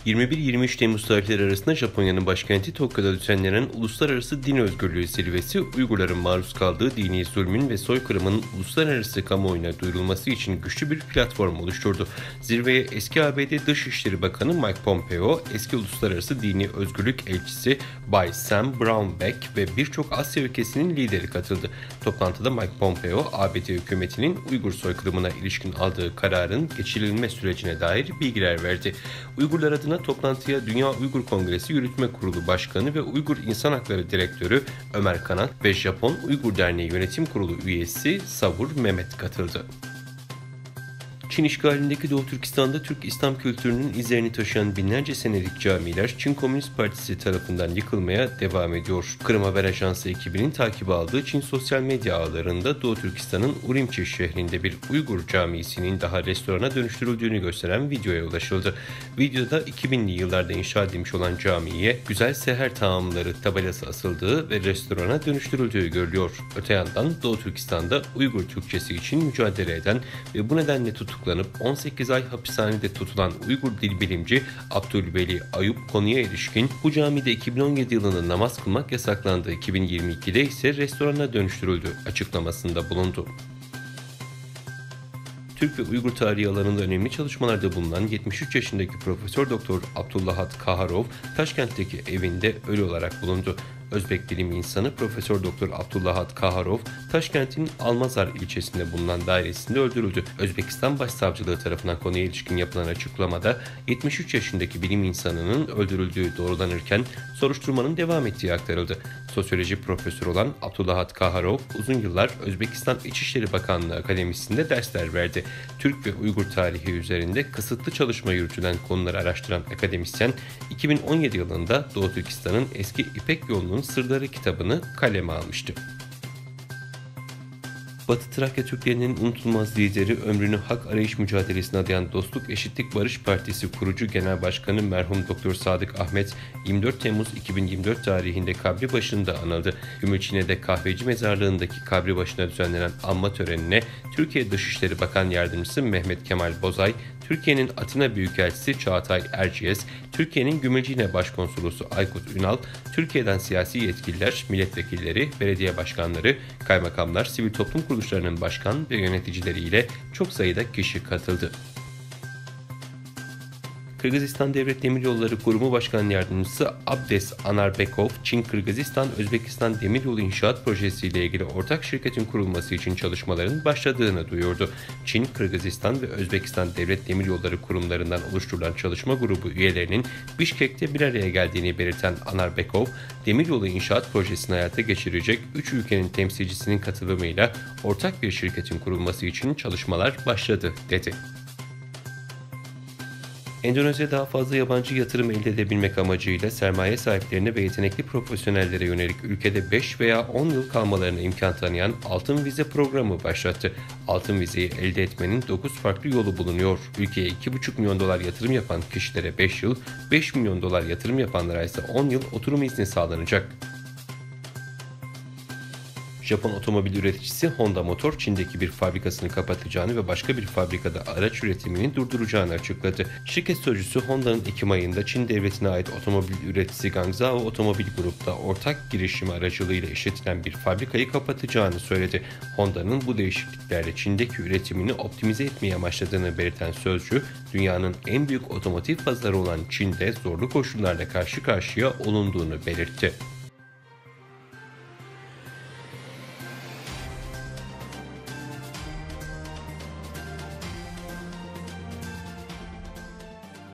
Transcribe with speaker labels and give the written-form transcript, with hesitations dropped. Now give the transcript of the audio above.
Speaker 1: 21-23 Temmuz tarihleri arasında Japonya'nın başkenti Tokyo'da düzenlenen Uluslararası Din Özgürlüğü Zirvesi, Uygurların maruz kaldığı dini zulmün ve soykırımın uluslararası kamuoyuna duyurulması için güçlü bir platform oluşturdu. Zirveye eski ABD Dışişleri Bakanı Mike Pompeo, eski Uluslararası Dini Özgürlük Elçisi Bay Sam Brownback ve birçok Asya ülkesinin lideri katıldı. Toplantıda Mike Pompeo, ABD hükümetinin Uygur soykırımına ilişkin aldığı kararın geçirilme sürecine dair bilgiler verdi. Uygurlar adına toplantıya Dünya Uygur Kongresi Yürütme Kurulu Başkanı ve Uygur İnsan Direktörü Ömer Kanat ve Japon Uygur Derneği Yönetim Kurulu üyesi Savur Mehmet katıldı. Çin işgalindeki Doğu Türkistan'da Türk İslam kültürünün izlerini taşıyan binlerce senelik camiler Çin Komünist Partisi tarafından yıkılmaya devam ediyor. Kırım Haber Ajansı ekibinin takibi aldığı Çin sosyal medya ağlarında Doğu Türkistan'ın Urimçi şehrinde bir Uygur camisinin daha restorana dönüştürüldüğünü gösteren videoya ulaşıldı. Videoda 2000'li yıllarda inşa edilmiş olan camiye Güzel Seher Taamları tabelası asıldığı ve restorana dönüştürüldüğü görülüyor. Öte yandan Doğu Türkistan'da Uygur Türkçesi için mücadele eden ve bu nedenle tutuklanıp 18 ay hapishanede tutulan Uygur dil bilimci Abdülveli Ayup konuya ilişkin bu camide 2017 yılında namaz kılmak yasaklandı. 2022'de ise restorana dönüştürüldü açıklamasında bulundu. Türk ve Uygur tarihi alanında önemli çalışmalarda bulunan 73 yaşındaki Profesör Doktor Abdullahat Kaharov, Taşkent'teki evinde ölü olarak bulundu. Özbek bilim insanı Profesör Doktor Abdullahat Kaharov, Taşkent'in Almazar ilçesinde bulunan dairesinde öldürüldü. Özbekistan Başsavcılığı tarafından konuya ilişkin yapılan açıklamada 73 yaşındaki bilim insanının öldürüldüğü doğrulanırken soruşturmanın devam ettiği aktarıldı. Sosyoloji profesörü olan Abdullahat Kaharov uzun yıllar Özbekistan İçişleri Bakanlığı Akademisi'nde dersler verdi. Türk ve Uygur tarihi üzerinde kısıtlı çalışma yürütülen konuları araştıran akademisyen 2017 yılında Doğu Türkistan'ın eski İpek Yolu'nun Sırları kitabını kaleme almıştı. Batı Trakya Türklerinin unutulmaz lideri, ömrünü hak arayış mücadelesine adayan Dostluk Eşitlik Barış Partisi kurucu genel başkanı merhum Doktor Sadık Ahmet 24 Temmuz 2024 tarihinde kabri başında anıldı. Gümülcine'de Kahveci Mezarlığı'ndaki kabri başına düzenlenen anma törenine Türkiye Dışişleri Bakan Yardımcısı Mehmet Kemal Bozay, Türkiye'nin Atina Büyükelçisi Çağatay Erciyes, Türkiye'nin Gümülcine Başkonsolosu Aykut Ünal, Türkiye'den siyasi yetkililer, milletvekilleri, belediye başkanları, kaymakamlar, sivil toplum kuruluşlarının başkan ve yöneticileriyle çok sayıda kişi katıldı. Kırgızistan Devlet Demiryolları Kurumu Başkan Yardımcısı Abdes Anarbekov, Çin-Kırgızistan-Özbekistan Demiryolu İnşaat Projesi ile ilgili ortak şirketin kurulması için çalışmaların başladığını duyurdu. Çin, Kırgızistan ve Özbekistan Devlet Demiryolları kurumlarından oluşturulan çalışma grubu üyelerinin Bişkek'te bir araya geldiğini belirten Anarbekov, demiryolu inşaat projesini hayata geçirecek 3 ülkenin temsilcisinin katılımıyla ortak bir şirketin kurulması için çalışmalar başladı, dedi. Endonezya daha fazla yabancı yatırım elde edebilmek amacıyla sermaye sahiplerine ve yetenekli profesyonellere yönelik ülkede 5 veya 10 yıl kalmalarına imkan tanıyan Altın Vize programı başlattı. Altın vizeyi elde etmenin 9 farklı yolu bulunuyor. Ülkeye $2,5 milyon yatırım yapan kişilere 5 yıl, $5 milyon yatırım yapanlara ise 10 yıl oturum izni sağlanacak. Japon otomobil üreticisi Honda Motor, Çin'deki bir fabrikasını kapatacağını ve başka bir fabrikada araç üretimini durduracağını açıkladı. Şirket sözcüsü Honda'nın Ekim ayında Çin devletine ait otomobil üreticisi Guangzhou Otomobil Grup'ta ortak girişimi aracılığıyla işletilen bir fabrikayı kapatacağını söyledi. Honda'nın bu değişikliklerle Çin'deki üretimini optimize etmeye amaçladığını belirten sözcü, dünyanın en büyük otomotiv pazarı olan Çin'de zorlu koşullarla karşı karşıya olunduğunu belirtti.